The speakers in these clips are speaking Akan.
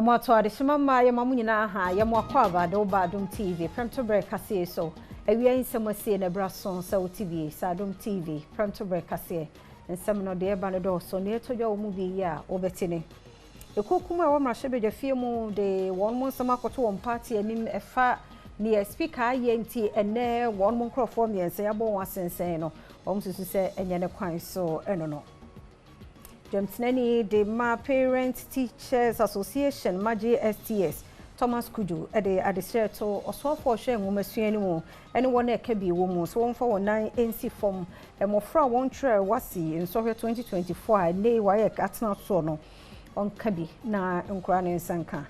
Amato adishima ma ya mamu nyina ha ya mo akwaba de oba Adom TV Premtobre Kasee so awia nsem asie na brason sa TV sa Adom TV Premtobre Kasee nsem no de eba no do so ne etodwa wo mu bi ya obetine ekokuma wa mrahye bedwafie mu de won mo nsem akoto won party anim efa ne speaker yenti ene won mo nkrofo miense ya bo wasensen no won susu se enye ne kwan so eno no Jemtinani de Ma Parent Teachers Association Maji STS Thomas Kudu ede adesere to osofo hwe nwomasuani mu ene won e ka bi wo mu so won fa wonan NC form emofra won tre wasi nsohwe 2024 ne WAEC atena so no on ka bi na nkura ne nsanka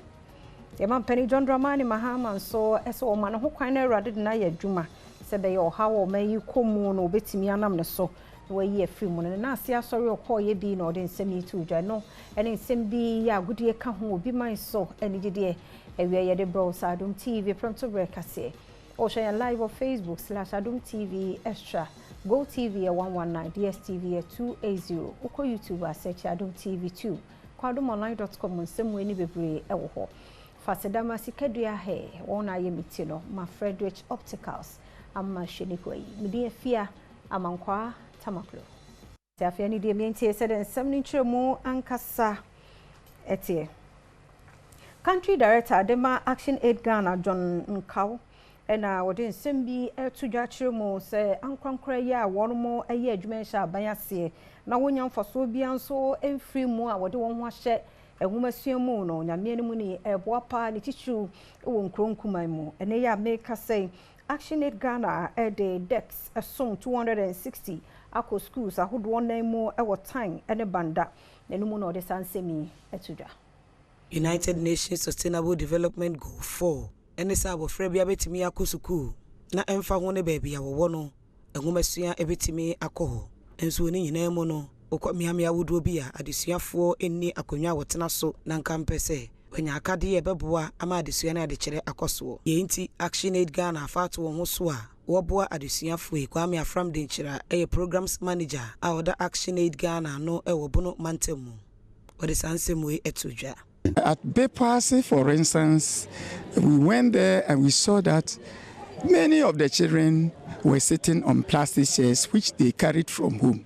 ye man pani John Dramani Mahama so eso o man ho kwan na awrade na ya adwuma se be ye oha wo mayi komu no obetimi anam ne so we ye free mu na asia sorry okoye bi na ode nsemi tu dwa no ene nsem bi ya agudie ka ho obi man so ene gide ewe ye de bro sa Adom TV Premtobre Kasee o share live on Facebook /Adom TV extra Go TV 119 DSTV 280 uko YouTube search Adom TV 2 kwa AdomOnline.com nsem we ni bebre ewo ho fasedama sikadua he wona ye mitino ma Frederick Opticals amma shenikoi midi afia amankwa tamaklo tiafia ni de mientie said nsem ni nchiremu ankasa etie Country Director Adema Action Aid Ghana John Nkaw ena wode nsem bi etudwa chiremu se ankwankra ya wonmo aye adwuma sha abayase na wonya mfaso bi anso emfiri mu a wode won ho ahye ehumasuamu no nyame mu ni eboapa ni tichu wo nkronkuman mu ene ya make say Action Aid Ghana the decks assume 260 akọ schools ahodo nan mu ewo time ene banda nenu no de sansemi etudwa United Nations Sustainable Development Goal 4 ene sa abofra bia betimi akọ school na emfa ho ne ba bia wo no ehumesua ebetimi akọ ho enso ni nyina mu no okwamiamia wodo bi a adesuafo enni akonwa wotena so na nkampese wanya akade ye beboa ama adesua na adekere akoso ye nti Action Aid Ghana afato won ho so a woboa adesuafo e kwame afram de nchira eye programs manager a oda Action Aid Ghana no ewo bono mantemu ode sansemu etudwa At Bepase, for instance, we went there and we saw that many of the children were sitting on plastic chairs which they carried from home.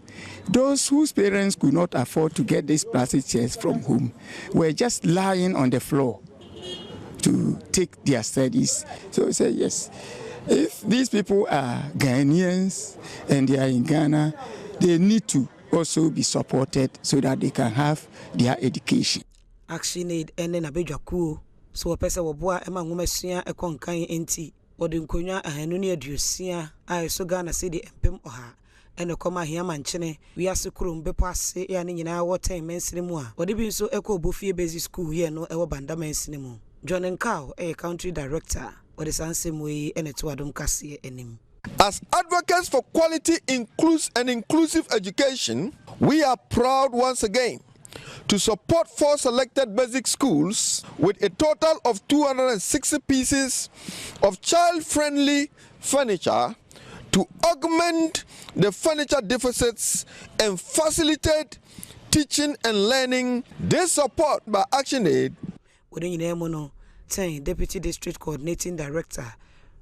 Those whose parents could not afford to get these plastic chairs from home were just lying on the floor to take their studies. So we said, yes, if these people are Ghanaians and they are in Ghana, they need to also be supported so that they can have their education. Action Aid ene na bedwakuo so opese woboa ema nwomesua ekonkan enti wode nkonwa ahanu ne aduosia a so Ghana cedi empem oha ene koma hia manchene wiase kurom Bepase ya ne nyina woten mensene mu a wode bi nso ekọ obofie basic school ye no ewo banda mensene mu John Nkaw Country Director wode sansemu ene to Adom Kasee enim. As advocates for quality inclusive education, we are proud once again to support 4 selected basic schools with a total of 260 pieces of child-friendly furniture to augment the furniture deficits and facilitate teaching and learning. This support by Action Aid. Deputy District Coordinating Director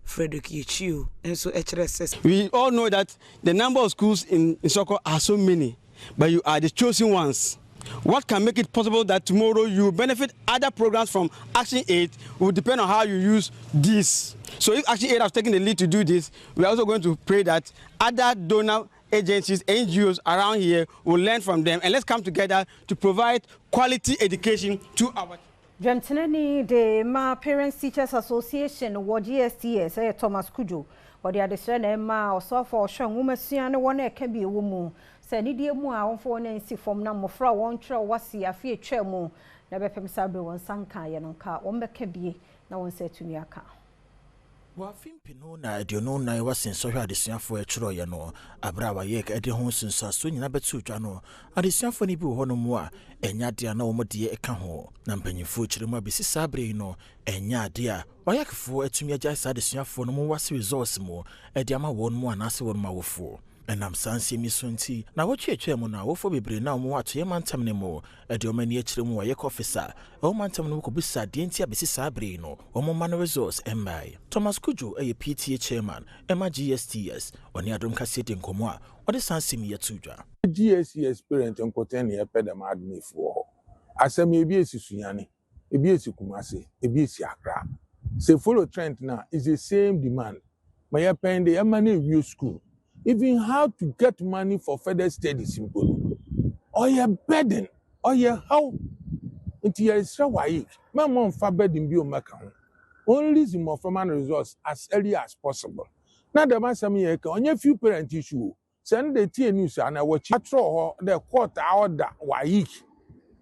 Frederick Yechiu and so HRSS. We all know that the number of schools in Soko are so many, but you are the chosen ones. What can make it possible that tomorrow you benefit other programs from Action Aid will depend on how you use this. So if Action Aid has taken the lead to do this, we are also going to pray that other donor agencies, NGOs around here will learn from them, and let's come together to provide quality education to our Jemtinani de Ma Parents Teachers Association wo GSTS Thomas Kudu odi adesere na ma osofo hwe nwomasuan ne won eka bi wo mu se ni die mu a wonfo na nsi fom na mofra won twerɛ wasi afi etwa mu na bepem sabre won sanka ye no ka won beka bie na won se tumi aka wa fimpino na adiono na wasin sohwe adesuafo etwerɛ ye no abra WAEC ede ho sinsa so nyina betu twa no adesuafo ni bi wo no mu a enya de na wo modie eka ho na mpanyifo kyeremu abesi sabre no enya de a WAECfo atumi agya sa adesuafo no mu wase results mu ede ama won mu anase won ma wofo enam sansi misunti na wochiechwe mu na wofo bebre na omo ato yemantam ne mu ede omani akire mu waye officer omantam no ko bisa de ntia besi sabre no omo man resource emai Thomas Kujo eye PTA chairman ema GSTS oni Adom Kasee de nkomo a ode sansi mi yatudwa GSTS parent enkoten ye pedam admifo asem ebi esisunyane ebi esikumase ebi esi Accra say follow trend now is the same demand my pen the money view school even how to get money for further studies simple or your burden or your how into your WAEC my mom for burden be on my account only the more from results as early as possible now the man some year on your few parent issue send the tea news and I watch the quarter order WAEC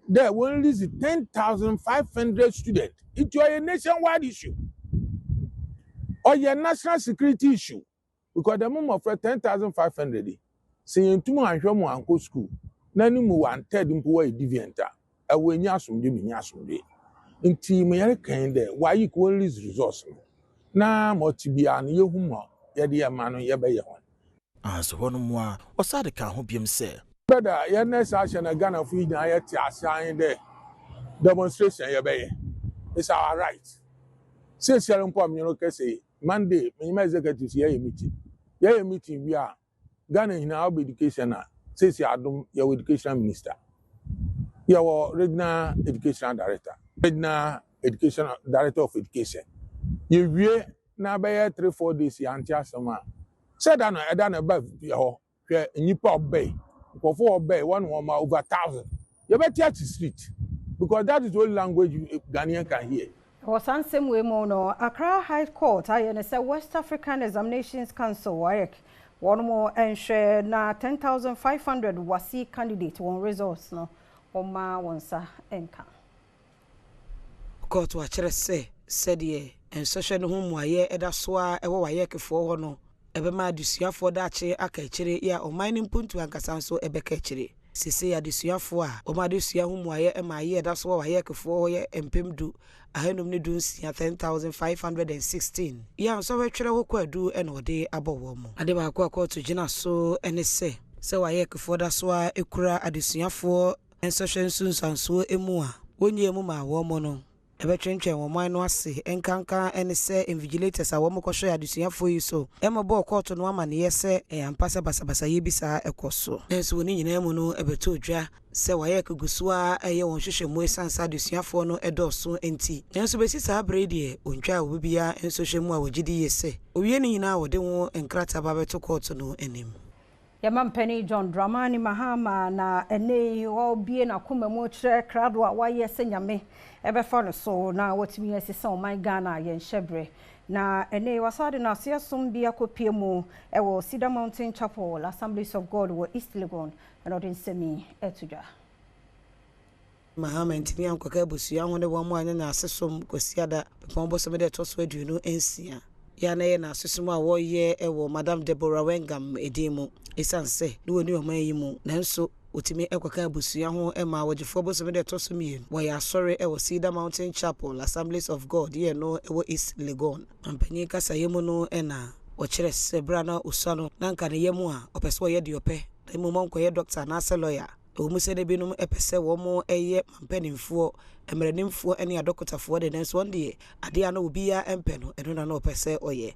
there will only 10,500 students. It's a nationwide issue or your national security issue because the moment for 10,500 saying to my uncle school nani mu 1/3 employee devianta when yasum de minyasum de in team American there why you only resource na motibia na yehuma ye de amano ye be ye hon so hono mu a osade ka ho biem se brother your next action Ghana for you na yet assign there demonstration ye be it's our right since you're on say Monday my executives here meeting we are Ghana in our education since you Adom your education minister your regional education director of education you we na be 3-4 days yantia sama said that I done above your nipa obey for obey one over 1,000 you better touch the street because that is the only language Ghanaian can hear. Was on same way no Accra High Court I say West African Examinations Council WAEC one more and share na 10,500 WASI candidate one resource no oma wonsa enka court wa chere say said ye and social no home waye eda so a ewo WAEC fo ho no ebe ma adusuafo da che aka kire ya o mining puntu ankasa so ebe ka kire sisi ya adusuafo a o ma adusua home waye e ma ye eda so WAEC fo ho ye empemdu ahenum ne dunsia 10,516 ya so we twere ho kwadu e no de abowo mu ade ba akwa court gina so ene se WAEC fo da so a ekura adusuafo ensoshen sunsanso emu a wonye mu ma wo mo no ebetwentwen wo man no ase enkanka ene se invigilators a wo mo kwhwe adusuafo yi so emabo court no ama ne yese ampasa basabasa ye bisa ekoso enso ni nyina mu no ebeto odwa se WAEC guso a eye won hwehwe mu esansa adusuafo no edoso enti enso besi sa brede ontwa obibia enso hwemu a wogidi yese owie ni nyina wo de wo enkrata ba beto court no enim Yamampeni John Dramani Mahama na ene obie na kuma mu kire krado a waye senyame ebefa no so na watimi asesa o my Ghana ye nhyebre na ene wasade na asesum bia kopie mu ewo Cedar Mountain Chapel Assemblies of God wo East Legon and odin semi etudwa Mahama ntimi ankoka abusua ho ne wo mu anya na asesum kwasiada pepon so me de toso aduonu ensia ya na ye na asesum a wo ye ewo Madam Deborah Wengam edimu esanse no woni o man yi mu nanso otimi ekwoka abusua ho ema wogefo bosome de toso mie wo ya sori ewo Cedar Mountain Chapel Assemblies of God ye no ewo East Legon ampanyi kasa yemu no ena wo kire sebra na usano na nka ne yemu a opeso ye de ope na mu monko ye doctor na ase lawyer o mu se de binum epese wo mo eye mampanimfo emrenimfo ene adokotafo de nanso onde ade ana obi ya empe no eno na opese oye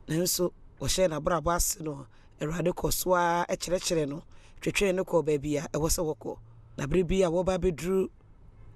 nanso wo she na brabo ase no erade koswa ekyrekere no twetwe ne ko ba bia ewo se woko na brebi a wo ba bedru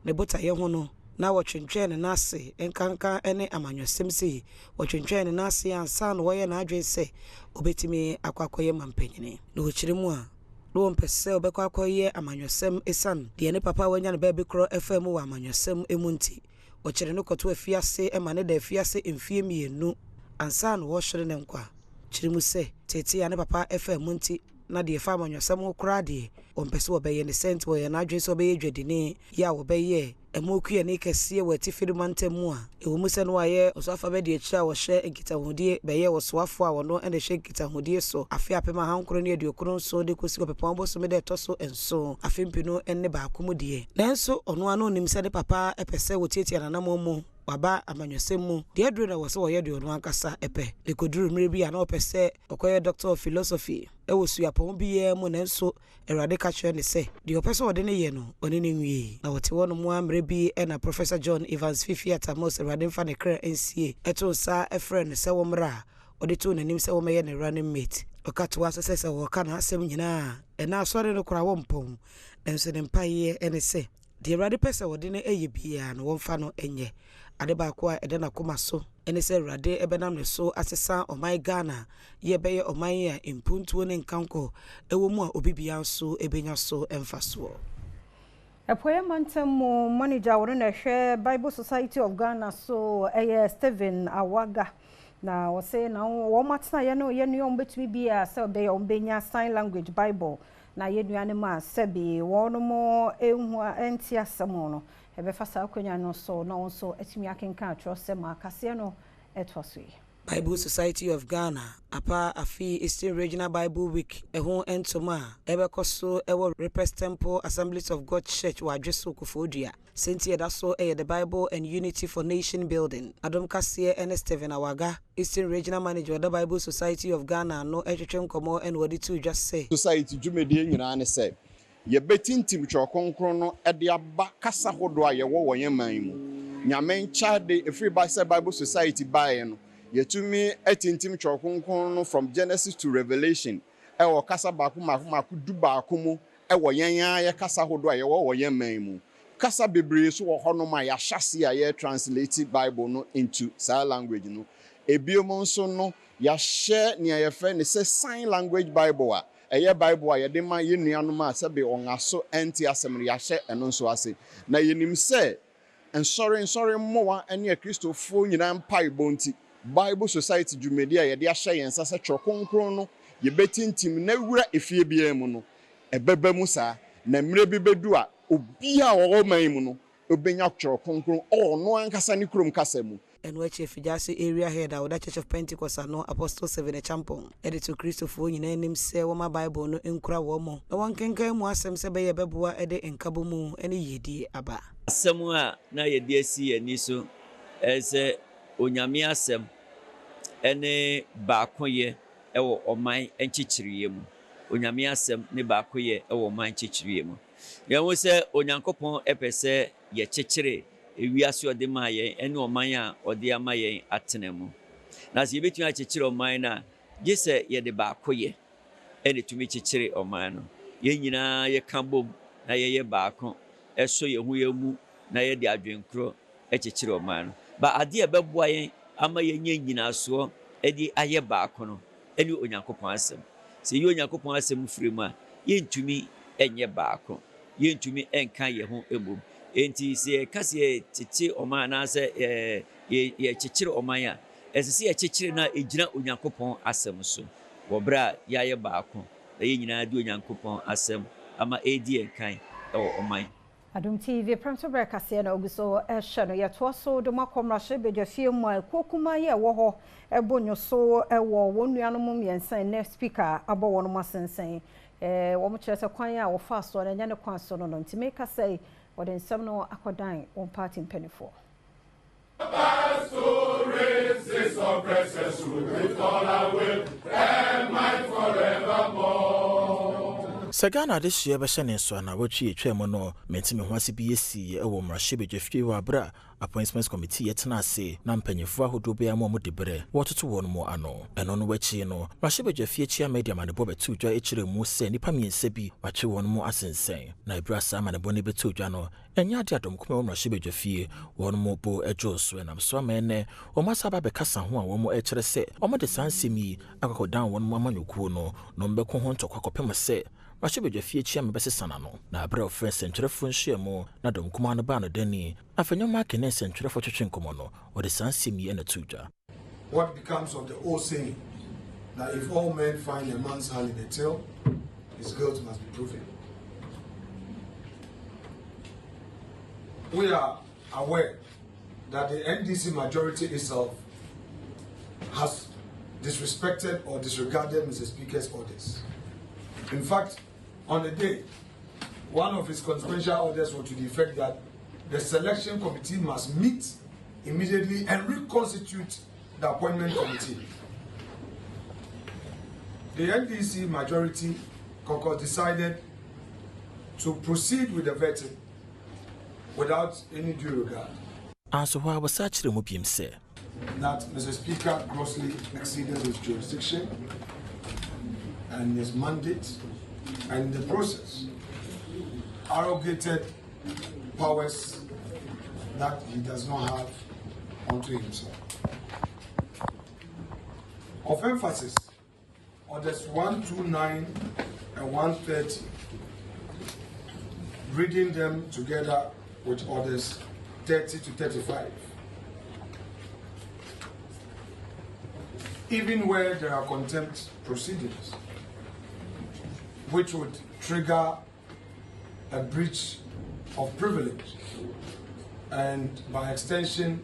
ne bota ye ho no na wo twentwe ne nase enkanka ene amanwesem se wo twentwe ne nase ansa no wo ye na adwen se obetimi akwakoye mampanyine no kire mu a no mpese obekwa akoye amanwesem esan de ne papa wanya ne ba bekro FM wo amanwesem emunti wo kire ne koto afiase ema ne da afiase emfie mienu ansa no wo hwere ne nkwa kirimu se tete ya ne papa FM nti na de fa amanwasam okra de ompese obeye ne sent wo ye na adwe so obeye dwedine ya obeye emokuye ne kese wo tifiri mantemu a ewo musa no aye osoafa be de akira wo hye nkitahudie beye wo soafo a wono ene hye nkitahudie so afi apema hankoro ne aduokron so de kosi opepon bo so me de toso enso afimpi no enne ba akomu de nanso ono ano nim se de papa epese wo tietia nanamo mu waba amanyɔsɛm mu deɛ aduru na wɔ sɛ wɔyɛ deɛ ɔno ankasa ɛpɛ lekoduru mmere bi a na ɔpɛ sɛ ɔkɔyɛ doctor of philosophy ɛwɔ suapɔn biara mu nanso Awurade ka kyerɛ ne sɛ deɛ ɔpɛ sɛ ɔde ne yɛ no ɔne ne nwie na wɔte hɔ no mu mmere bi ɛna Professor John Evans Fifi Atamos Awurade mfa ne kra nsie ɛto nsa ɛfrɛ no sɛ wɔmmra a ɔde to n'anim sɛ wɔmɛyɛ ne running mate ɔka to asɛ sɛ wɔka no asɛm nyinaa ɛna asɔre no kora wɔ mpɔn nanso ne mpaeɛ ɛne sɛ deɛ Awurade pɛ sɛ wɔde ne ɛyɛ biara no wɔmfa no ɛnyɛ ade baako a ɛde n'akoma so ɛne sɛ Awurade ɛbɛnam ne so asesa ɔman Ghana yɛbɛyɛ ɔman a mpuntuo ne nkankɔ ɛwɔ mu a obi bia nso ɛbɛnya so ɛmfa soɔ. Epoye mantam manager wɔn na hwɛ Bible Society of Ghana so ɛyɛ Stephen Awaga na wɔsɛ na wɔn matena yɛ no yɛ nua betumi bia sɛ ɔbɛyɛ ɔmbɛnya sign language Bible na yɛ nua ne ma sɛbi wɔn mo ehu ɛnti asɛm no ɛbɛfa saa akonya no so na wɔn so etumi akenka atwerɛsɛm akase no ɛtɔ so yi. Bible Society of Ghana apa afi Eastern Regional Bible Week ɛho entoma ɛbɛkɔ so ɛwɔ Repest Temple Assemblies of God Church wɔ Adweso Kofodua senti ɛda so ɛyɛ the Bible and Unity for Nation Building Adom Kasee and Stephen Awaga Eastern Regional Manager of the Bible Society of Ghana no ɛtwetwe nkɔmɔ ɛna wɔde to just say society dwumadie nyinaa ne sɛ yɛbɛtintim twɔkronkron no ɛde aba kasa hodo a yɛwɔ wɔ yɛn man mu nyame nkyade efiri ba sɛ Bible Society bae no yetumi etintim twɔkronkron no from Genesis to Revelation ɛwɔ kasa baako mako du baako mu ɛwɔ yɛn ya kasa hodo a yɛwɔ wɔ yɛn man mu kasa bebree so wɔ hɔ no ma ya hyase a yɛ translate Bible no into saa language no ebiem nso no ya hyɛ ne yɛfrɛ ne sɛ sign language Bible a ɛyɛ Bible a yɛde ma yɛ nuanom a sɛbe ɔngaso ɛnti asɛm no ya hyɛ ɛno nso ase na yɛnim sɛ nsɔre mmoa ɛne Kristofo nyinaa mpa ibonti Bible Society dwumadi a yɛde ahyɛ yɛn nsa sɛ twɔkronkron no yɛbɛtintim na wura efie bia mu no ɛbɛba mu saa na mmere bi bedu a obi a wɔwɔ man mu no obenya twɔkronkron ɔno ankasa ne kurom kasa mu ɛno akyi Afidjase area head a Church of Pentecost no Apostle 7 Champon edito Christopher nyina nim sɛ wɔma Bible no nkura wɔ mo na wɔn kenkan mu asɛm sɛ bɛyɛ bɛboa ɛde nkabo mu ɛne yedie aba asɛm a na yɛde asi ani so ɛsɛ onyame asɛm ene baakoye ɛwɔ ɔman nkyekyereye mu onyame asɛm ne baakoye ɛwɔ ɔman nkyekyereye mu yɛwo sɛ onyankopɔn ɛpɛ sɛ yɛkyekyere ewiase ɔde ma yɛn ene ɔman a ɔde ama yɛn atena mu na sɛ yɛbɛtumi akyekyere ɔman na gye sɛ yɛde baakoye ene tumi kyekyere ɔman no yɛn nyinaa yɛka bom na yɛyɛ baako ɛso yɛn ho yɛn mu na yɛde adwenkoro ɛkyekyere ɔman no ba ade a bɛboa yɛn ama yɛnyɛ nyinasoɔ ɛde ayɛ baako no ɛne onyankopɔn asɛm sɛ yɛ onyankopɔn asɛm firi mu a yɛntumi ɛnyɛ baako yɛntumi ɛnka yɛn ho emom enti sɛ yɛka sɛ yɛtete ɔman anaasɛ yɛkyekyere ɔman a ɛsɛ sɛ yɛkyekyere na ɛgyina onyankopɔn asɛm so wɔ berɛ a yɛayɛ baako na yɛn nyinaa de onyankopɔn asɛm ama ɛdi yɛn kan ɛwɔ ɔman Adom TV Premtobre Kasee na oguso ehye no yeto so de makomrahye bedwafie mu a kokuma ye wo ho ebonyo so ewo wonuanom miensan ne speaker abo wonom asensen wo mo kyerɛ sɛ kwan a wo fa so na nya ne kwan so no ntime ka sɛ wo de nsɛm no akodan on party mpanifo Sagana this year bɛhyɛ so na wɔtwi etwa mu no mentime ho ase bi esi ɛwɔ mmarahyɛ bedwafie wɔ abra appointments committee yɛtena ase na mpanyefo ahodoɔ bɛyɛ mo de brɛ wɔtoto wɔn mo ano ɛno no wɔakyi no mmarahyɛ bedwafie chia media manebɔ bɛto dwa ekyire mu sɛ nipa miɛnsa bi wɔatwe wɔn mo asensɛn na ebra saa manebɔ ne bɛto dwa no ɛnyɛ ade adom kuma mmarahyɛ bedwafie wɔn mo bo ɛdwo so ɛnam so amene wɔn asa ba bɛkasa ho a wɔn mo ɛkyerɛ sɛ wɔn de saa nsɛm yi akɔkɔdan wɔn mo amanyɔkuo no no mbɛko ho ntɔkwa kɔpem sɛ Rashibedwafie chia mebɛsesana no na abra ofrɛ sentwerɛfo nhyiamu na dom kuma no ba no dani afanyɔma akene sentwerɛfo twetwe nkɔmɔ no wɔde saa nsɛm yi ɛna to dwa. What becomes of the old saying that if all men find a man's hand in the till, his guilt must be proven? We are aware that the NDC majority itself has disrespected or disregarded Mr. Speaker's orders. In fact, on the day, one of his consequential orders was to the effect that the selection committee must meet immediately and reconstitute the appointment committee. The NDC majority caucus decided to proceed with the vetting without any due regard. And so why was such the Mubium say? That Mr. Speaker grossly exceeded his jurisdiction and his mandate, and in the process arrogated powers that he does not have unto himself. Of emphasis, orders 129 and 130, reading them together with orders 30 to 35. Even where there are contempt proceedings, which would trigger a breach of privilege and by extension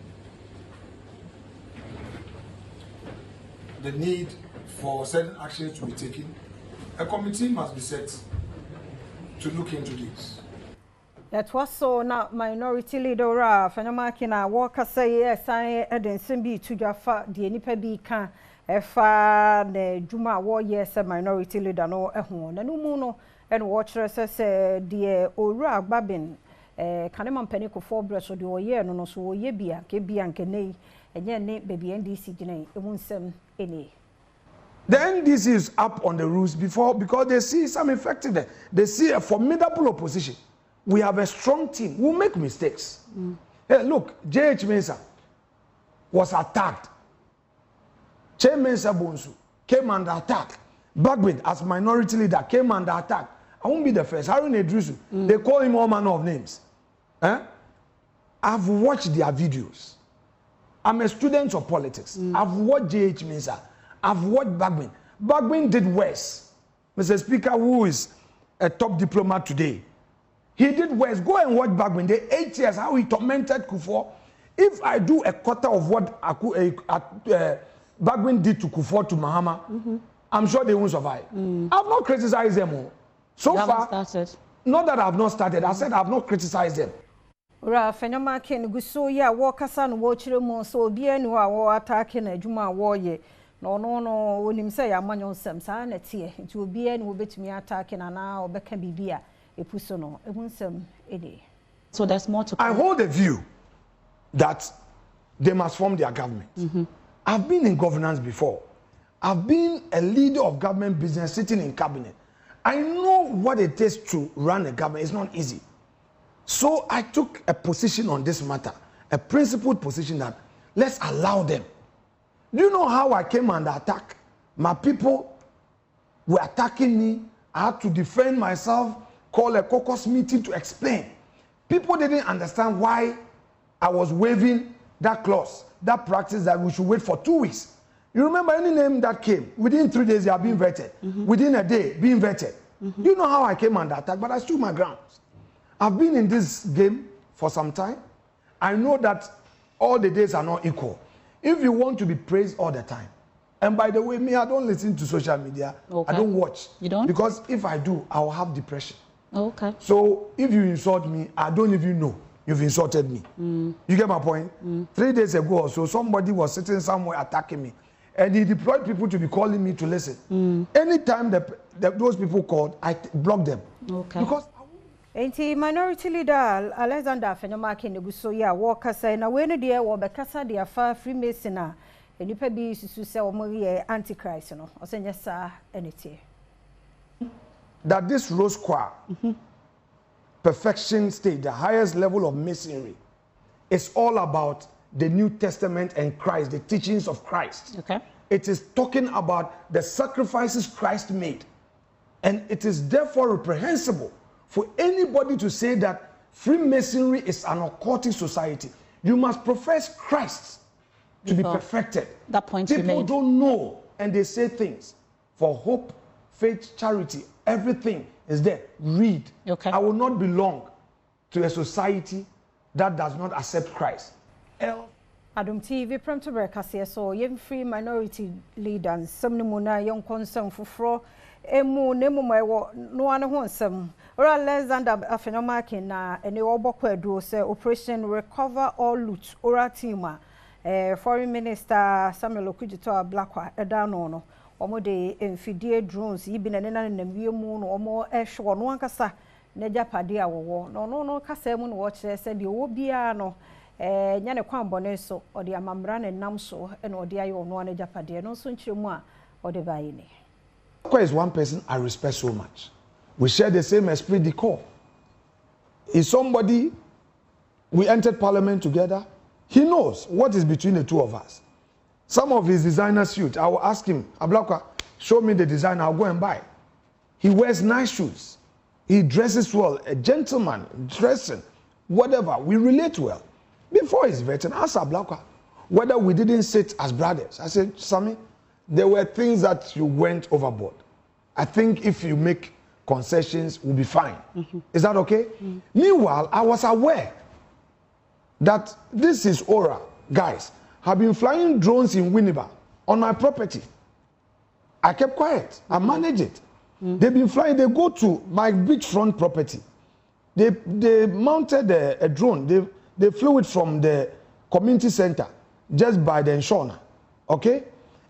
the need for certain actions to be taken, a committee must be set to look into this. That was so now minority leader Fanamakina Walker say yes I didn't be to Jaffa the nipa be can efa the Juma war yes a minority leader no ehon and no and watchers say the ora babin kaneman peniko for breast or the oye no so ye bia ke bia nkene enye ne baby NDC gine emunsem ene. The NDC is up on the rules because they see some effective. They see a formidable opposition. We have a strong team. We'll make mistakes. Hey, look, J.H. Mensah was attacked. Che Mensah Bonsu came under attack. Bagbin, as minority leader, came under attack. I won't be the first. Harun Edrusu, they call him all manner of names. I've watched their videos. I'm a student of politics. I've watched J.H. Mensah. I've watched Bagbin. Bagbin did worse. Mr. Speaker, who is a top diplomat today, he did worse. Go and watch Bagbin. The 8 years, how he tormented Kufuor. If I do a quarter of what Bagbin did to Kufuor, to Mahama, I'm sure they won't survive. I've not criticized them all. So far, not that I've not started. I said I've not criticized them. Ora Fanyama Ken Guso ya Walker watch them so bien who are attacking a Juma warrior. No, when him say I'm on some sanity, it will be and will bet me attacking an hour or Beckham Bibia, a pusono, a winsome eddy. So there's more to come. I hold a view that they must form their government. I've been in governance before. I've been a leader of government business sitting in cabinet. I know what it takes to run a government. It's not easy. So I took a position on this matter, a principled position that let's allow them. Do you know how I came under attack? My people were attacking me. I had to defend myself, call a caucus meeting to explain. People didn't understand why I was waiving that clause, that practice that we should wait for 2 weeks. You remember any name that came, within 3 days they are being vetted. Within a day, being vetted. Do you know how I came under attack? But I stood my grounds. I've been in this game for some time. I know that all the days are not equal. If you want to be praised all the time, and by the way, me, I don't listen to social media. I don't watch. You don't? Because if I do, I will have depression. Okay. So if you insult me, I don't even know you've insulted me. You get my point? 3 days ago or so, somebody was sitting somewhere attacking me, and he deployed people to be calling me to listen. Anytime those people called, I blocked them. Okay. Because Enti minority leader Alexander Fanyama Keneguso ya Walker say na we no de wo bekasa de afa Freemason a enipa bi susu se o mo ye antichrist no o se nyesa enete that this rose choir perfection stage, the highest level of masonry, is all about the New Testament and Christ, the teachings of Christ. Okay. It is talking about the sacrifices Christ made, and it is therefore reprehensible for anybody to say that Freemasonry is an occultic society. You must profess Christ to be perfected. That point you made. People don't know, and they say things. For hope, faith, charity, everything is there. Read. Okay. I will not belong to a society that does not accept Christ. Adom TV Premtobre Kasee so yem free minority leaders some no na yon concern fufro emu nemu mwewo no ane ho nsem ora Alexander afenyomakin na ene obokwa edu se operation recover all loot ora team foreign minister Samuel Okudzeto Blakwa edano no omo de enfidie drones yibi na nena na wiemu no omo ehwo no ankasa na japade awowo no kasa mu no wo kire se de wo bia no nya ne kwambone so ode amamra ne nam so ene ode ayo no na japade no so nkire mu a ode bayi ni. Is one person I respect so much. We share the same esprit de corps. Is somebody, we entered parliament together. He knows what is between the two of us. Some of his designer suits, I will ask him, Ablakwa, show me the design, I'll go and buy. He wears nice shoes. He dresses well, a gentleman, dressing, whatever. We relate well. Before his veteran, I asked Ablakwa whether we didn't sit as brothers. I said, Sammy, there were things that you went overboard. I think if you make concessions, we'll be fine. Is that okay? Meanwhile, I was aware that this is Aura, guys, have been flying drones in Winneba on my property. I kept quiet. I managed it. They've been flying. They go to my beachfront property. They mounted a drone. They flew it from the community center just by the Nshona. Okay?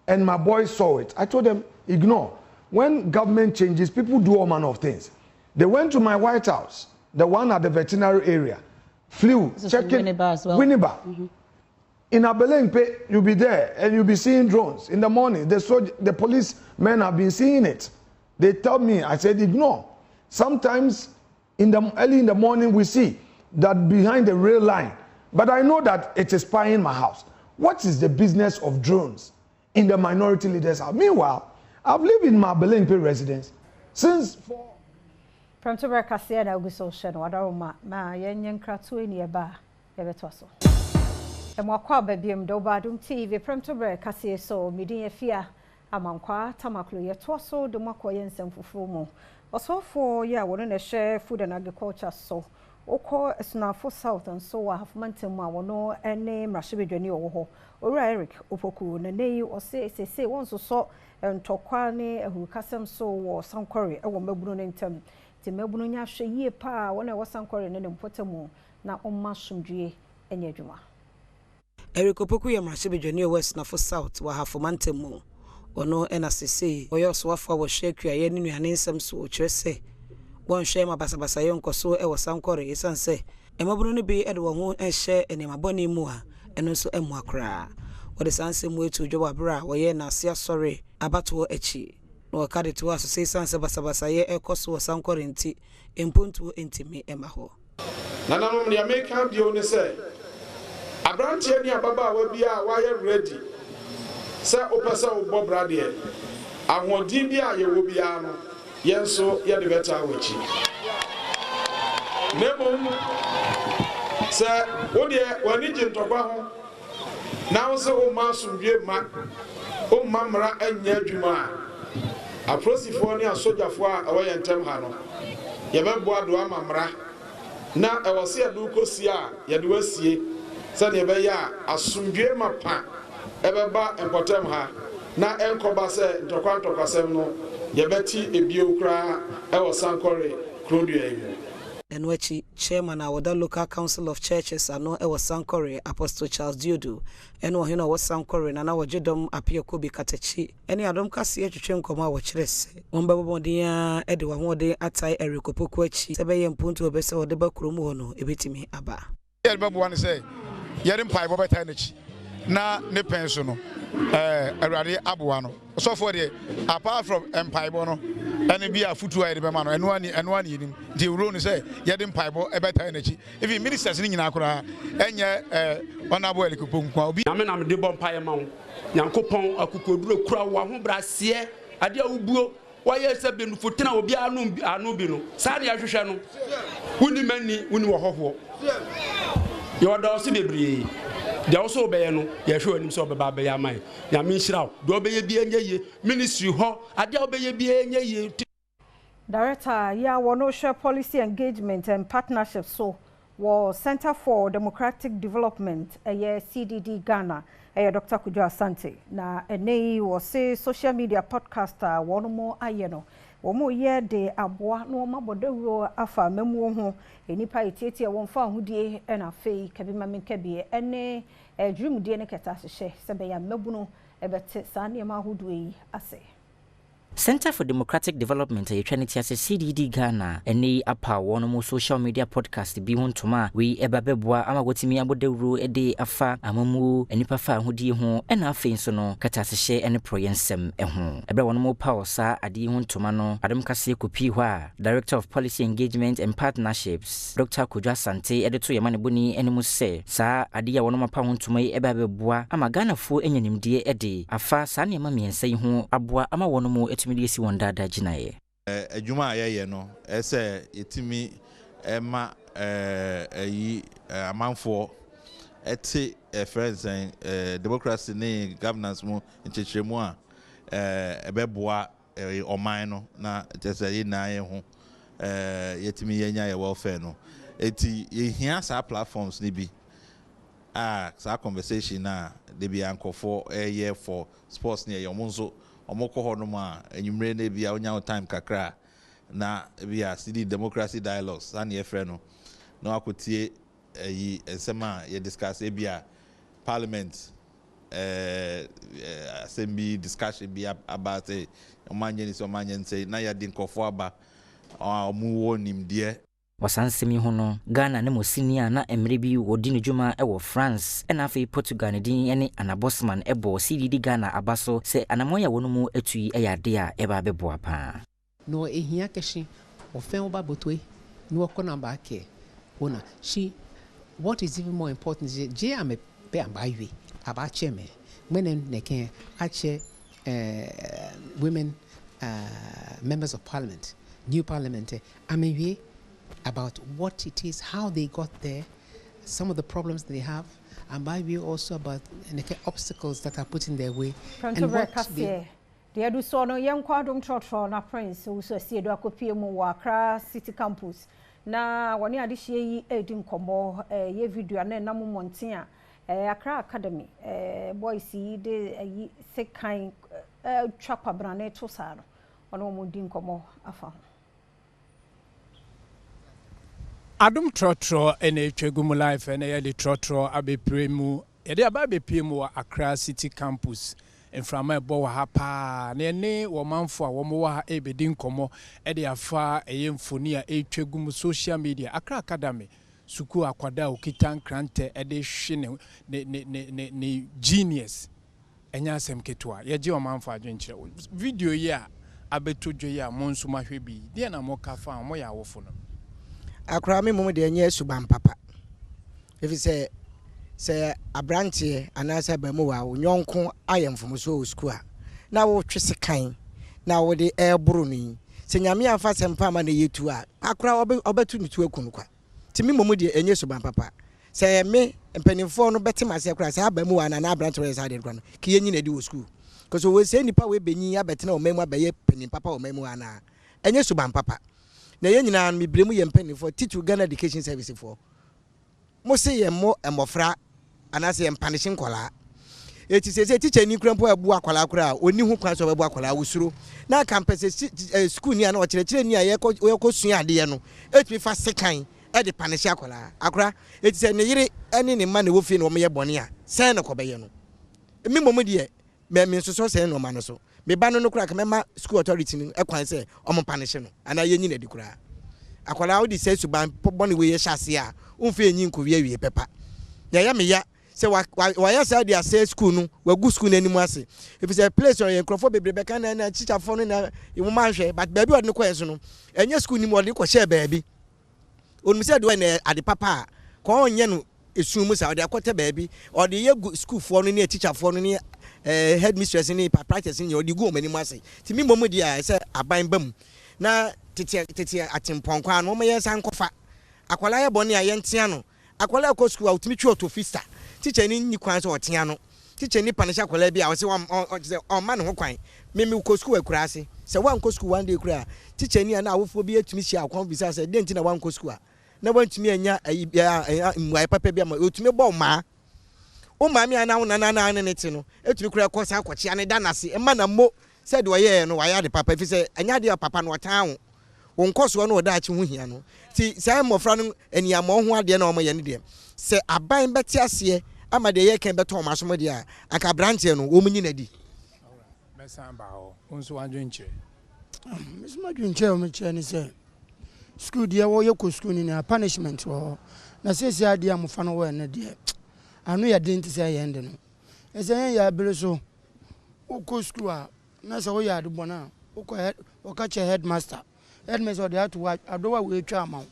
And my boys saw it. I told them, ignore. When government changes, people do all manner of things. They went to my White House, the one at the veterinary area, flew, checking Winneba as well. Winneba. In Abelenpe, you'll be there and you'll be seeing drones. In the morning, the policemen have been seeing it. They tell me, I said, ignore. Sometimes early in the morning, we see that behind the rail line. But I know that it is spying my house. What is the business of drones in the minority leaders' house? Meanwhile, I've lived in my Belenpe residence since Premtobre Kasee na uguso sheno wadaroma ma yenyen kratu eni eba ebetwaso. Emwakwa babiem do Adom TV Premtobre Kasee so midin efia amankwa tamaklo yetwaso de mwakwa yensem fufu mu. Osofo ya wono na share food and agriculture so oko esnafo south and so wa hafmantem a wono ene mrashibedwani owo ho. Ora Eric opoku na nei ose sese wonso so ntokwa ne ehukasem so wo sankore ewo mabunu ne ntem ti mabunu nya hwe yie pa wona wo sankore ne mpotemu na omma somdue enye adwuma. Eric opoku ya mrashibedwani west na for south wa hafomantem ono ena sese oyo so afa wo hwekua ye ne nuane nsem so okyerese won hwe ma basabasa ye nkoso e wo sankore esanse emabunu ne bi ede wo ho ehye enemaboni mu a eno so emu akra wode sanse mu etu dwo abra wo ye na asia sore abato echi no wakade to aso se sanse basabasa ye ekoso wo sankore nti empontu entimi emaho nananom ne America bio ne se abrantie ni ababa wa bia wa ye ready se opesa wo brade ahodi bia ye wo bia no yenso ye de beta wachi nemo se wode wani jintokwa ho na wo se o masumdue ma o mamra anya adwuma a aprosifo ne asojafo a awoye ntem ha no ye bebo ado amamra na ewose adu kosi a ye de wasie se ne be ya asumdue ma pa ebeba empotem ha na enkoba se ntokwa sem no ye beti ebio kra ewo sankore krodua emu. Enwechi chairman of the local council of churches ano ewo sankore Apostle Charles Diodo eno hina wo sankore na wogedom apia kobi katechi ene Adom Kasee atwetwe nkoma wo kyerese wombebobodin ede wa hode atai erikopoku achi sebeye mpuntu obese wode bakrom ho no ebetimi aba yerbebu wan say yeri mpai bobetai nachi na ne penso no awrade aboa no so for the apart from empire no ene bia futu ayede be ma no eno ani nim the rule ni say yede mpaibo ebeta nachi even ministers ni nyina akora enye honorable elikuponku obi na me de bompaye ma wo yankopon akukoduro kura wa ho brase ade awubuo waye se benufu tena obi anu bi no sa ne ahwehwe no wuni mani wuni wo hoho yo do se bebre they also obey no ye hwe anim so obeba be ya man ya me nhiraw do obeye bi enye ministry ho ade obeye bi enye Director ya wono share policy engagement and partnership so wɔ Center for Democratic Development CDD Ghana Dr. Kujo Asante na ene wɔ se social media podcaster wɔn mo ayɛ no wɔn yɛ de aboa na wɔn abɔdawuro afa mamuo ho enipa etietie wɔn fa ahodie na afei kabi mamenkabi ene dwumdie ne kɛta hyehyɛ sɛ bɛyɛ mabuno ɛbɛte saa nneɛma ahodoɔ yi ase. Center for Democratic Development Trinity as a CDD Ghana any apa one more social media podcast bi hontoma we ebabeboa ama wotimi abodawuro ede afa amamu enipa fa ahodi ho ena afen so no katasehye ene proyensem eho ebra one more power sa ade hontoma no Adom Kasee kopi ho a Director of Policy Engagement and Partnerships Dr. Kujo Asante ede to yamane boni enemu se sa ade ya one more pa hontoma ebabeboa ama Ghana fo enyanimdie ede afa sa ne ma miensa yi ho aboa ama one more mediasi wanda da ginaye adwuma ayeye no ese yetimi ema ayi amanfo ete friends and democracy ne governance mu nchechiremu a ebeboa oman no na tese yi na ye ho yetimi yenya ye welfare no eti yehia sa platforms ni bi sa conversation na de bi ankofo ye for sports ne ye omonso omoko ho no ma enyumre na bia onya time kakra na bia CD democracy dialogues and ye frɛ no no akotie yi ensema ye discuss bia parliament assembly discussion bia about omanye so omanye say na ya din kofo aba omu wo nimde wasansemi ho no Ghana ne mosinia na emre bi wodi ne dwuma ewo France ena afei Portugal ne din ene Anabosman ebo CDD Ghana abaso se anamoya wono mu atui eyade a eba beboa pa no ehia keshi ofen oba botwe no okona ba ke wona she what is even more important is je am be ambaye aba cheme menen neken ache women members of parliament new parliament amewie about what it is, how they got there, some of the problems they have, and by way also about the obstacles that are put in their way. Premtobre Kasee, the do so no young Adom Trotro na Prince who see do akopie mu wa Accra City Campus. Na wani adihye edin komo ye video na na monten a Accra Academy boys yi de sekan twapa brane to sa no ono mo din komo afa. Adom Trotro ene twegumu life ene ye de Trotro abepremu ye de ababepemu wa Accra City Campus enframa ebo wa hapa na ene wo manfo a wo mo wa ebedi nkomo e de afa eye mfoni a etwegumu social media Accra Academy suku akwada okitan krante e de hwe ne genius enya asem ketwa ye je wo manfo adwenkyere video yi a abetodwo yi a monso mahwe bi de na mo kafa mo ya wofo no akra me mum de enye suban papa if say abrantie anasa ba mu wa onyonko ayemfom so school na wo twese kan na wo de eburu ni se nyame afa sempa ma na yetu a akra obetu ni tu akunu kwa timi mum de enye suban papa se me mpanimfo no betem ase akra se aba mu wa na abrantie we sa de kwa no ki yenyi na di wo school because we say nipa we benyi abetena o memu abaye panim papa o memu ana enye suban papa na ye nyina me bremu ye mpanimfo titu Ghana Education Service for mo se ye mo emofra anase ye mpanishin kola eti se teacher ni krampo abu akola akora oni hu kwan so abu akola wusuro na campus school ni ana o kire ni aye ko sua ade ye no etumi fa sekan e de panishi akola akora eti se ne yire ene ne ma na wo fi no mo ye bone a sen na ko be ye no mi momo de me so sen no ma no so me ba no kura ka mema school authority ni ekwan se omo panishi no ana ye nyi na di kura akola wo di se suban bone we ye hyase a umfe enyi nko wie pepa ya me ya se wa ya sa dia say school no wa gu school na nimu ase if say place on enkrofo bebrebe kan na teacher fo no na imu manhwe but baby od ne ko enso no enye school nimu od ko share baby onum se do na ade papa ko onye no esu mu sa od akote baby od ye school fo no na teacher fo no ni headmistress ni practice ni od gu o manimu ase ti mi momu dia se aban bam na tete atimpon an mo ye san kofa akwala ye boni ayentia no akwala ko school outimi twa to fista teacher ni kwan so otia no teacher ni panisha akwala bi a wo se on man ho kwan me ko school akura ase se wan ko school one day kura teacher ni na awofo bi atumi hia akwan bisa se denti na wan ko school na wantumi anya mwae papa bi ama otumi bɔ ma o ma mi ana na ne ti no etumi kura kɔ sa akɔkye ane da nase e ma na mo said wɔyɛ no wɔyɛ de papa fi sɛ anya de papa no wɔtan wo nkɔso no wɔda akye ho hia no ti sɛ mmɔfra no aniamɔ ho ade na ɔmo yɛ ne de sɛ aban bɛte aseɛ ama de yɛ kan bɛtɔ ɔmo asom de a aka branche no wo munyi na di mesamba ho unso adwenche mesma adwenche o me che ne sɛ school de wo yɛ ko school ni na punishment wo na sɛ ade amofa no wo ne de anu yɛ de nti sɛ yɛ ende no ɛsɛ yɛ abere so wo ko school a na sɛ wo yɛ ade bona wo ko headmaster they had to watch adowa we twa am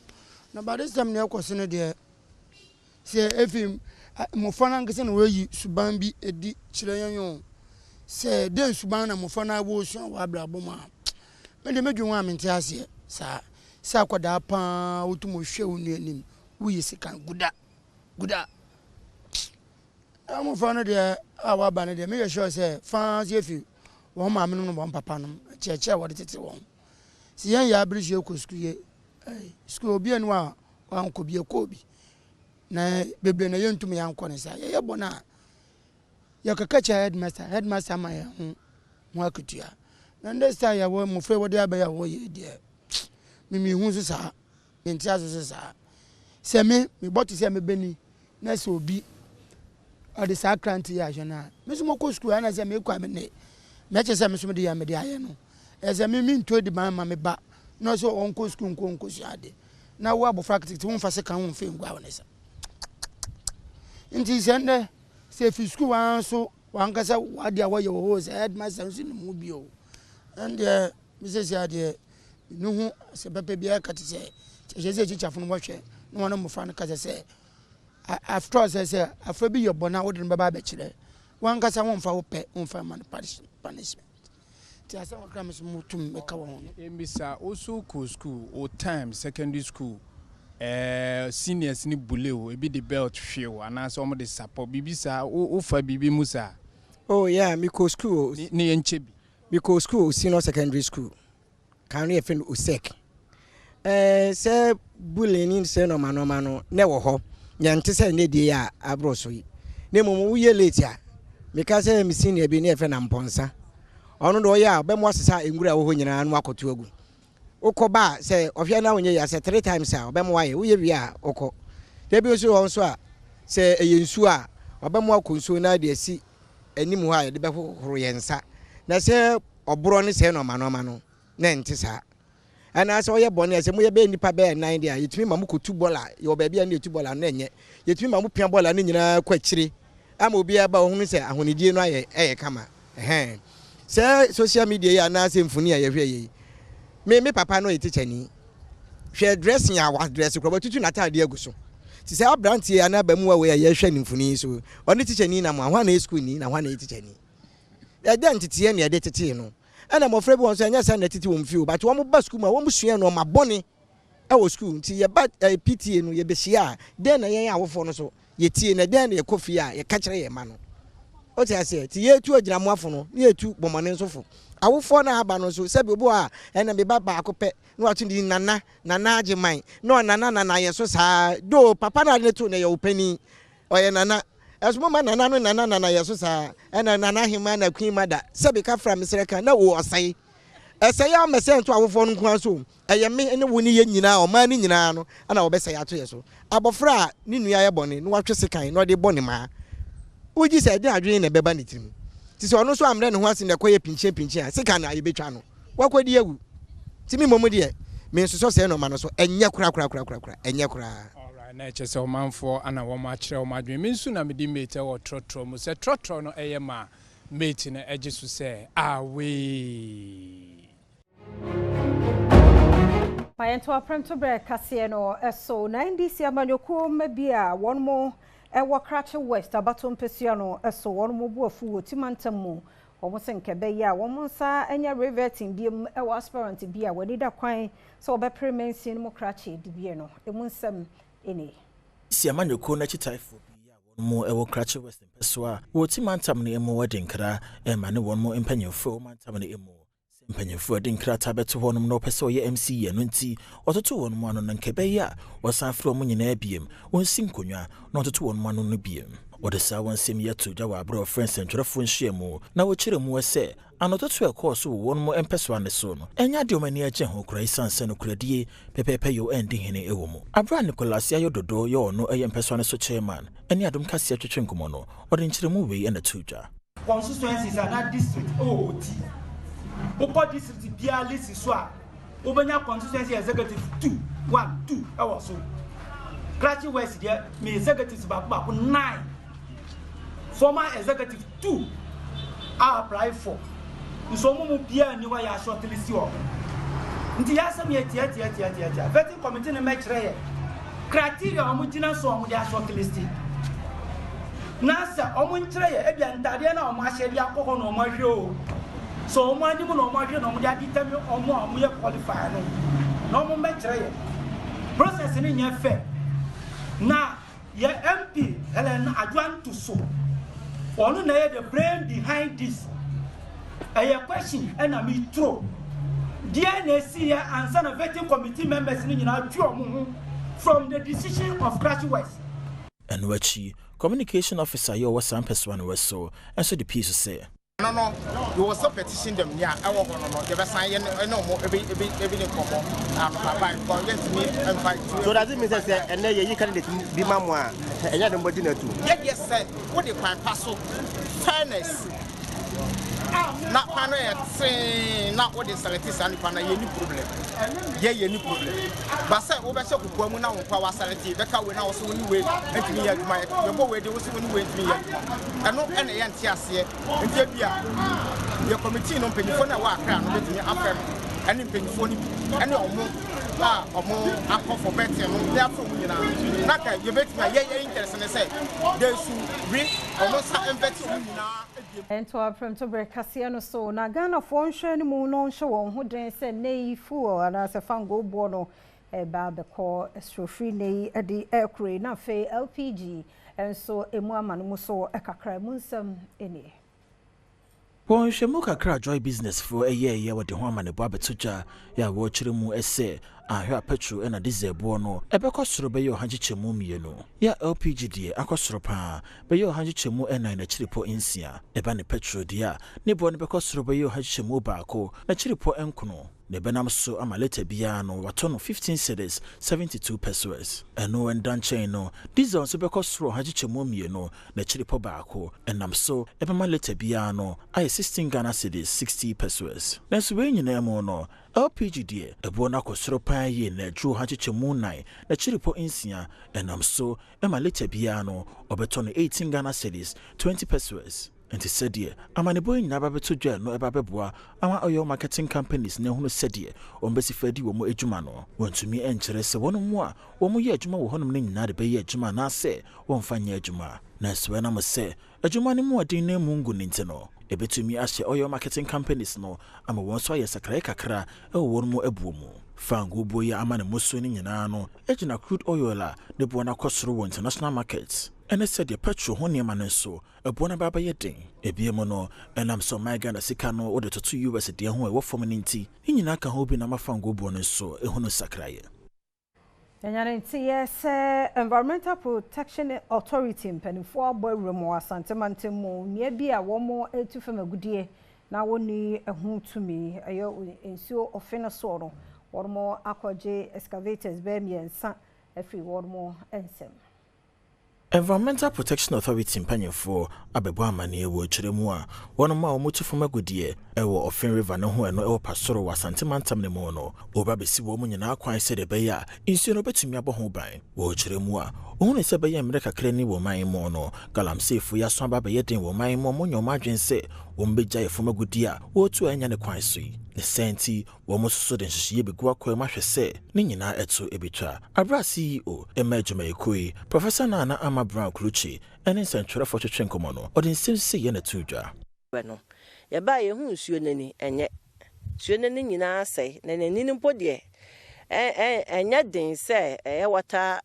na by this time ne ekosi ne de se efim mofana ngese na we suban bi edi kire yanyo se den suban na mofana wo su wa abrabo ma me de medwu wa mente ase sa akoda pa otumo hwe wonu anim wo yi sika guda amofana de awa ba ne de me ye sure se fans yefi wo ma me no bo papa no cheche wo de tete won si yan ya abiri je ko school obi enu a anko bi ekobi na bebre na yentum ya anko ne sa ye bona ya kakacha headmaster ma ya hu akutua na ndesta ya wo mo fre wo de aba ya wo ye de mimi hu so sa menti aso so sa se me boti se me beni na se obi ade sa krant ya jona me so mo ko school ana se me kwa me ne me che se me so me de ya me de aye no eze me nto di ma me ba no so onko school nko si ade na wo abofra kititi won fa se kan won fe ngwa wonesa nti sende se fi school wan so wan kasa wade a wo ye wo se headmaster so mu bi o and me se ade no hu se papa bia ka ti se je chichafo no hwe no wona mo fra no kasa se after all say afra bi yobona wo de no baba ba kire wan kasa won fa wo pe won fa man punishment ti asa wakra me mutum me ka won embisa osu ko school o time secondary school seniors ni buleo ebi the belt hwe ana so mo de support bibisa o fa bibi musa oh yeah me ko school ni enchebi me ko school senior secondary school kan re fen osek se bullying se no mano ne wo ho nyante se ne die ya abro so yi ne mo wo ye late a me ka se me senior bi ne efe na mponsa ono do ya be mo asesa engura wo ho nyina no akoto agu ukoba se ofia na wonye ya se 3 times a be mo waye wo ye wi a okọ de bi osu won so a se eyensu a obe mo akonso na de asi animu ha de be horo yensa na se oboro ne se no mano na ntisa ana se oye bone se mo ye be nipa be 9 dia yetumi ma mo kotu bola ye oba bia na etu bola na enye yetumi ma mo pia bola ne nyina kwa kire ama obi aba ho se ahonidie no aye kama se social media ya na se mfuni ya hwe ye me papa no teacher ni hwe dressing ya wa dress kro batutu na tade aguso ti se abrantie ya na ba mu wa ye hwe ni mfuni so oni teacher ni na mo ahwa na school ni na ahwa na teacher ni ya de ntete ne ya de tete no ana mo frɛ bi won so anya sa na tete wo mfio but wo mo ba school ma wo mo sua no ma bone e wo school ti ye ba PTA no ye be hia de na ye awofo no so ye tie na de na ye kofi a ye ka kire ye ma no o ti ase ti ye tu agira mo afo no ye tu bomone nsofo awofo na aba no so sebi obo a ena me baba akopɛ no atu di nana ageman no nana ye so saa do papa na ne to na ye opani oye nana esmo ma nana ye so saa ena nana hima na queen mother sebi ka fra mesreka na wo osai esai ya mese nto awofo no nko aso eye me ne wo ni ye nyina o ma ni nyina no ana wo besa ya to ye so abofra ni nua ye bone no watwe sekan no de bone ma uji se de adwen na beba ne tirim ti se ono so amre ne ho ase na koye pinche a sika na ye betwa no wakwadi awu ti mi momu de me nso se no ma no so enye kura enye kura alright na che se o manfo ana wo ma kire o ma adwen me nsu na me di mate wo trotro mu se trotro no eye ma mate na eje so se awe Parliamentary Premtobre Kasee no so 90 amanyoko mabia won mo ewo Krache West abato mpesua no so won mo buafu wotimantam mu omo senkebe ya won nsa enya reverting biem ewo aspirant bia wadi da kwan so obepremensi no Krache dibie no emunsam ene si amanyoko na chitaifo bia won mo ewo Krache West mpesua wotimantam no emo wadi nkra ma ne won mo empanyefo mantam no emo mpanyinfo de nkrata beto hɔ nom no pese oyɛ MC no nti ɔtoto wɔn mu ano nkebɛya wɔsan fro mu nyina biem wɔnsi nkonwa na ɔtoto wɔn mu ano no biem wɔde saa wɔnsɛm yɛto gya wɔ abro friends ntwerɛfo nhyiamu na wɔkyerɛ mu sɛ anototo ɛkɔɔ so wɔn mu mpɛsoa ne so no ɛnya de ɔmani agye ho kora isanse no koradie pɛpɛpɛ yo ɛndi hene ɛwɔ mu abra Nicholas ayo dodo yɛ ɔno ɛyɛ mpɛsoa ne so chairman ɛne Adom Kasee twetwe nkɔmɔ no ɔde nkyerɛ mu wei ɛna to gya constituencies and that district OOT Upo district bia list so a obenya constituency executive 2 ɛwɔ so Karachi West there me executives baako 9 former executive 2 are applied for nso mo bia ni wa ya shortlist o nti ya sam ye tia vetting committee ne mɛkyerɛ yɛ criteria omo gina so omo dia shortlist na sɛ omo nkyerɛ yɛ ebia ntade na omo ahyɛ dia akɔkɔ na omo ahwɛ o so omo anim na omo ahwɛ na omo dia determine omo yɛ qualify no na omo mɛkyerɛ yɛ process ni nyɛ fair na ye MP Helen Adwanto so onu na ye the brain behind this a question and I me throw DNA see answer na vetting committee members ni nyina twa omo from the decision of Karachi West and wachi communication officer yo was some person was so and so the piece say no you was a petition them yeah I walk on no the sign no more every combo so does it mean that and you candidate be mamwa and you don't body na too yes sir what the pass fairness not panel not what is selected and panel any problem any problem but say over shop ko mu na won power salary beka we na wo so ni we antimi ya aduma e bo we de wo so ni we antimi ya eno ene ye ntia ase ntia bia ye committee no mpanyifo na wa akra no betimi afem ene mpanyifo ni ene omo akofo beti no they afro mu nyina na ka ye betimi ye interest ne say they should bring omo sa invest mu nyina and to our Premtobre Kasee no so na Ghana for nhwe ni mu no nhwe won ho den se nei fu ana se fango bo no e ba be ko estrofree nei e di aircraft na fe LPG and so emu amano mu so e kakra mu nsam eni Bon shemu kakra joy business for a year with the ho amane bo abetuja ya wo kyere mu ese ahwa petrol ena diesel bo no ebekosoro be yo hangichemu mienu ya LPG die akosoro pa be yo hangichemu ena na chiripo insia eba ne petrol dia ne bo ne bekosoro be yo hangichemu baako na chiripo enkono ne benam so amaleta bia no wato no 15 cedis 72 pesos eno endan chain no diesel so bekosoro hangichemu mienu na chiripo baako enam so eba maleta bia no ay 16 Ghana cedis 60 pesos na so we nyina mo no LPG die ebo na kosoro pan ye na dru hangichemu nai na chiripo insia enam so ema leta bia no obeto no 18 Ghana cedis 20 pesos enti sedie amanebo nyina ba beto dwa no eba beboa ama oyo marketing companies na hunu sedie ombesi fadi wo mo adwuma no wontumi enkyere se wono mu a wo mo ye adwuma wo honom ne nyina de be ye adwuma na se wo mfanya adwuma na so na mo se adwuma ne mu odin na mungu nintino ebetumi ahye oyo marketing companies no ama won so aye sakra kakra e wo mu abuo mu fango boye ama ne muso ne nyina no ejina crude oil a de bo na kosoro wo international markets ene said the petrol ho ne ma ne so ebo na baba ye den ebiemo no enam so my Ghana sika no wo de to US de ho e wo fom ne nti nyina ka ho bi na mafango bo ne so e ho no sakraye yes, Environmental Protection Authority mpanifo abɔwura mu asantemantem mu nia bi a wɔn etu fam agudie na wɔni ehu tumi ɛyɛ nsuo ofena so no wɔn akɔgye excavators bɛɛ mmiɛnsa afiri wɔn nsɛm. Environmental Protection Authority mpanyefo abebo amane ewo kyeremu a wono ma omutu fam agudie ewo Ofen River no ho eno ewo pasoro wasantemantam ne mo no oba besi wo mu nyina akwan se de be ya insuo no betumi aboho ban wo kyeremu a ohun se be ya mre kakra ni wo man mo no galamsefu ya so aba be yeden wo man mo nyoma adwense wo mbegya ye fam agudie a wo tu anya ne kwan so yi ne senti wo mo soso de nhyehyɛ be gu akwa ma hwese ne nyina eto ebetwa abra CEO emajuma ekoi Professor Nana Brown Kluchi and in Central for Chenkomo no or in Silsi Yena Tuja. Bueno, ya ba ye hu nsuo nani enye nsuo nani nyina asai na nani mpodie enya den se water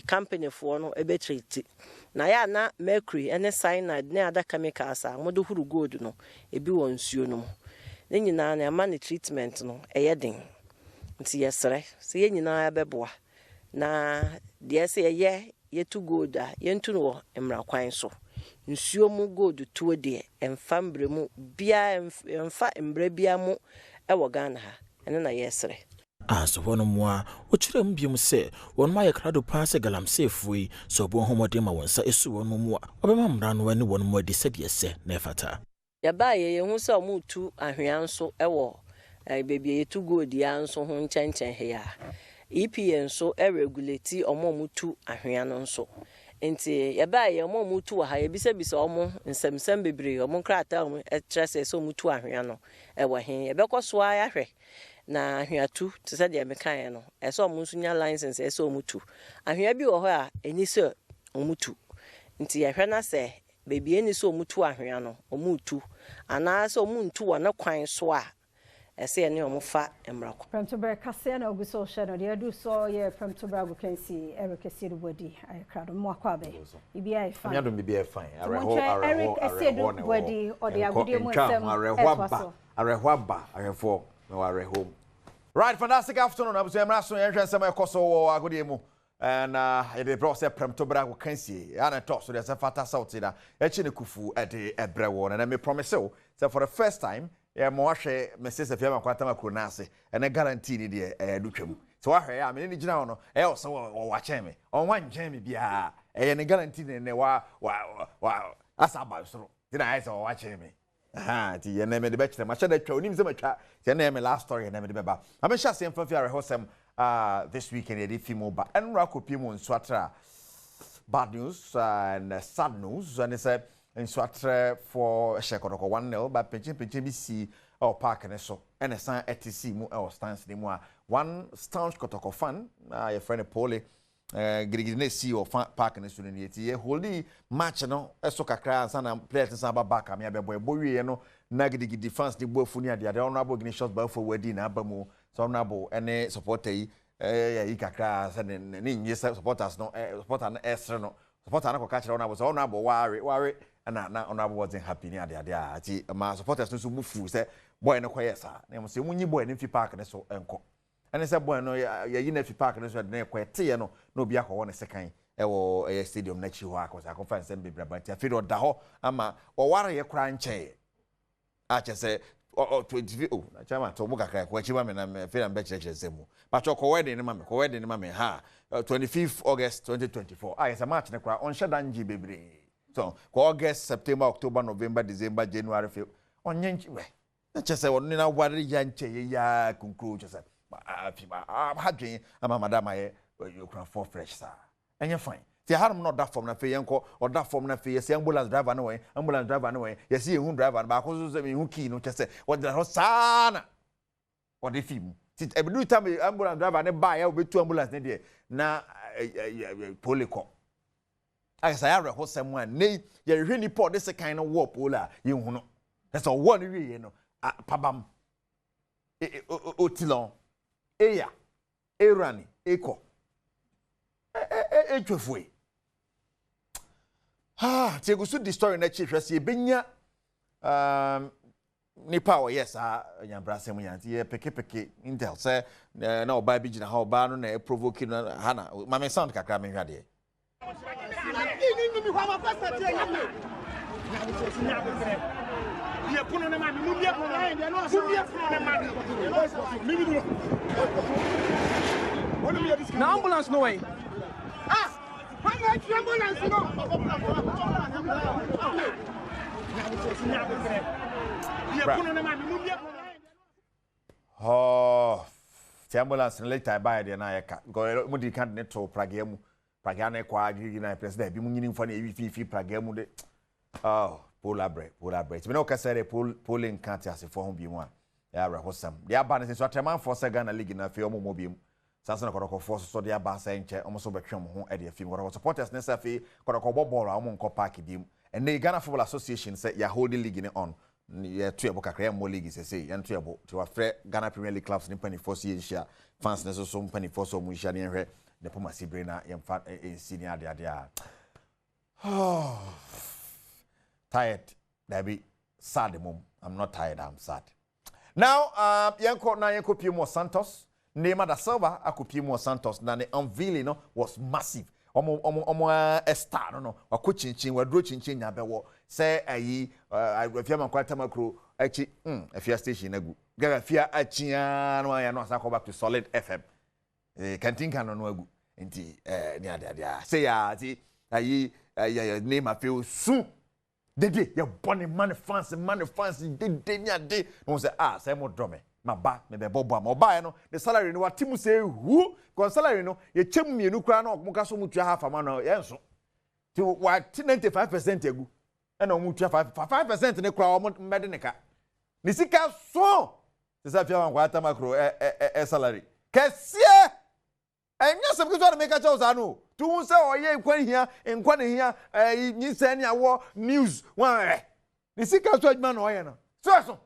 company for no ebetreat na ya na mercury ene cyanide na other chemicals a modo huru gold no ebi won nsuo no ne nyinaa na ama ne treatment no ɛyɛ den nti yɛsrɛ sɛ yɛn nyinaa bɛboa na deɛ sɛ yɛyɛ yɛtu gold a yɛntu no wɔ mmrakwan so nsuo mu gold tuo deɛ ɛmfa mbrɛ mu bia ɛmfa mbrɛ bia mu ɛwɔ Ghana ha ɛne na yɛsrɛ so hɔ no mu a wɔkyerɛ mu biom sɛ wɔn ma yɛ krado paa sɛ galamseefoɔ yi sɛ ɔbɔ homɔden ma wɔn nsa ɛsu wɔn mu a ɔbɛma mmara no ne wɔn mu adi sɛdeɛ sɛ na ɛfata yɛbaa yɛhu sɛ ɔmo tu ahwea nso ɛwɔ baabi a yɛtu gold ya nso ho nkyɛnkyɛn he a EPN nso regulate ɔmo tu ahwea no nso nti yɛbaa yɛ ɔmo tu wɔ ha yɛbisabisa ɔmo nsɛmsɛm bebree ɔmo nkrataa ɔmo ɛkyerɛ sɛ ɔmo tu ahwea no ɛwɔ he yɛbɛkɔ so ayahwɛ na ahweatu te sɛ deɛ mekaeɛ no ɛsɛ ɔmo nso nya license ɛsɛ ɔmo tu ahwea bi wɔ hɔ a ɛni sɛ ɔmo tu nti yɛhwɛ na sɛ baabi ɛni sɛ ɔmo tu ahwea no ɔmo tu anaasɛ ɔmo ntu wɔ ne kwan so a ɛsɛ ɛne ɔmo fa mmrako Premtobre Kasee na oguso hwɛ no deɛ du so yɛ Premtobre Kasee Eric Kasee body ayɛkrado mo akwabe bibia ɛfa nyado bibia ɛfa Eric Kasee body ɔde agudie mu nsɛm arehwaba no arehom right fantastic afternoon abuso emra so yɛhwɛ nsɛm ɛkɔso wɔ agudie mu and the process Premtobre Kasee ana talk so there's a fata sauti na echi ne kufu ɛde ɛbrɛ wɔ na me promise so for the first time mo ahwe Mrs. Afiama kwata makro na ase ene guarantee ni de dutwam so ahwe ya me ni gina ho no so wa chen me on wan chen me bia ne guarantee ne wa asaba so dina ai so wa chen me ti ye ne me de be kire ma hye da twa onim se matwa ti ne me last story ne me de beba am sha se mfa fi arehosem this weekend e de fimo ba enra kopie mu nso atra bad news and sad news and it's and so for a shekodoko 1-0 but penchen bi si park ne so and a san etc mu stance ne mu a one staunch kotoko fan your friend Pole girigiri ne si park ne so ne ti holy match no eso kakra san na players san ba back am ya bebo ebowie no na girigiri fans de boafu ni ade honorable Ignatius ba for wedi na ba mu so honorable ene supporter yi yi kakra san ne nyi supporters no supporter na esre no supporter na ko ka kire honorable so honorable ware na honorable wasn't happy ni ade ati ma supporters no so mufu say boy no koyesa na mo say munyi boy no fi park ne so enko ene say boy no yayi na fi park ne so de na kwete no na obi akọ ne sekan wo stadium na chi ho akosa conference bebre but afi do da ho ama o ware ye kra nche a che say 20 na chama to buka kra ko chiba me na me fi na be chire semu but ko wedding ni ma me ha 25th August 2024 yes a match ne kra on shadanji bebre so August, September, October, November, December, January, February. On yanchi we. Na chese wonu na wari yanche ya conclude chese. Hadwen ama madam aye you can for fresh sir. Enye fine. Ti harum no that form na fe yenko or that form na fe yes ambulance driver no way, yes ye hun driver ba ko so se me hu key no chese. What the sana. Or the film. Ti every time ambulance driver ne ba ya obetu ambulance ne de na poliko. I say I reho someone ne ye hwe pot this kind of war pola ye hu no that's all one we no pabam otilon eya erani eko etwefue ti egusu the story na chi hwese e benya nipa o yes nyambra sem yanti ye peke intel say na oba bi gina ha oba no na provoke no hana ma me sound kakra me hwade na ambulance no way ambulance no the ambulance later by the na yeka go mudi kan ne to Prague mu Prague na kwa gigi na president bi mu nyini mfa na ewi fi Prague mu de polar break me no ka say polling can't asifo ho bi mu a ya rehosam dia ba ne so atreman for Ghana league na fi omo bi mu sansa na koroko force so dia ba say nche omo so betwem ho e de fi koroko supporters ne sa fi koroko ball a omo nko park bi mu and the Ghana Football Association say ya holding league ne on ya tuebo kakra mo league say ya tuebo to afre Ghana Premier League clubs ni pani force ye fans ne so pani force so mu hia ne hwe the Puma Sibrina yemfa senior ade tired that be sad mom I'm not tired I'm sad Now, Yanko Pimo Santos, Neymar da Silva, Akupimo Santos, na the unveiling no, was massive. A star, no, or coaching, we're drawing chin, yabewo. Say, I feel quite a macro, actually, a fear station, a good. Get a fear at Chiano, I know, I go back to Solid FM. Can't think I don't know. Say, I name I feel soon. The day your bonny man fancy, day. No say say more drumme. My ba, me be bobo mo ba no. The salary no what timu say who? Kon salary no ye chem mienu kra na okmuka so mutua half ama no ye nso. Ti what 95% egu. E na mutua 5% ne kra o mede ne ka. Ni sika so. Se sa fia wan kwata makro salary. Kesie. Enya se bi so na make a choose anu. Tu say oye nkwan hia ni say ni awo news wan ni sika so adman no oye no so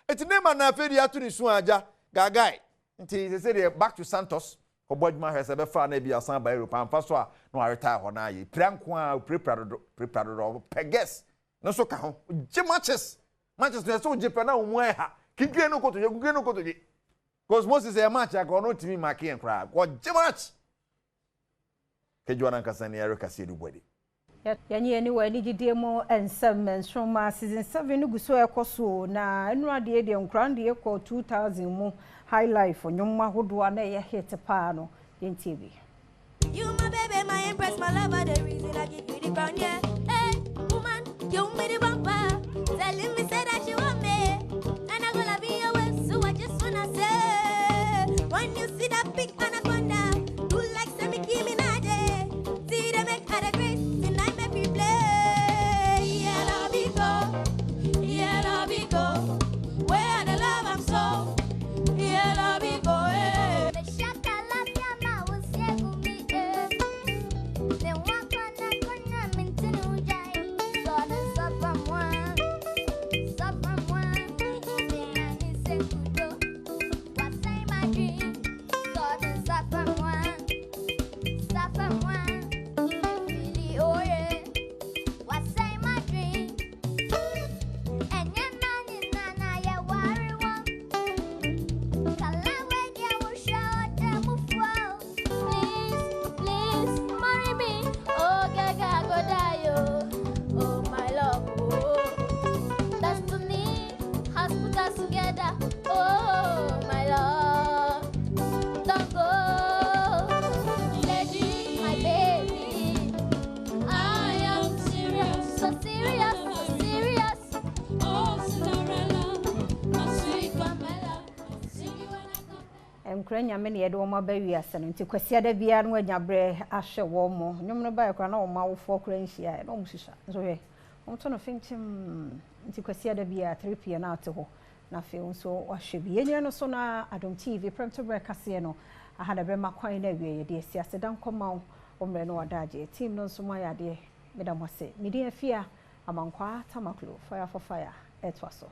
eti nema na afedi atu ni so aja gagai nti say dey back to Santos obodjuma hwese be fa na bia san ba Europe amfa so a no retire ho na ye pranko a preparado peges no so ka ho je matches no so je pe na omu ha kigwe no koto je because Moses say match a go no timi mark en kra go je match Kejuana Kasani Erika Sedu Body. Yanyi anyway ni gidie mo ensem menstroma season 7 no guso ekoso na enu ade de nkran de ekọ 2000 mu high life onyoma hodo na ye hit pa no yentibi. You my baby, my empress, my lover, the reason I give you the crown, yeah. Hey, woman, you me the bumper. Telling me say that you want me, and I'm gonna be your wife, so I just wanna say, when you see that big anaconda, do like some give me. Krenya me ne yede wo ma ba wiase no nti kwasi da bia no anyabre ahwe wo mo nyom no ba yakra na wo ma wo fo kra nhia na wo hihia nso he wo to no finchim nti kwasi da bia 3 pm na ate ho na fe nso wahwe bi yenye no so na Adom TV Premtobre Kasee no aha da be makwan na wie ye de siase dan koma wo mre no wadaje team no nso ma ya de medamose medi afia amankwa tamaklo fire for fire etwaso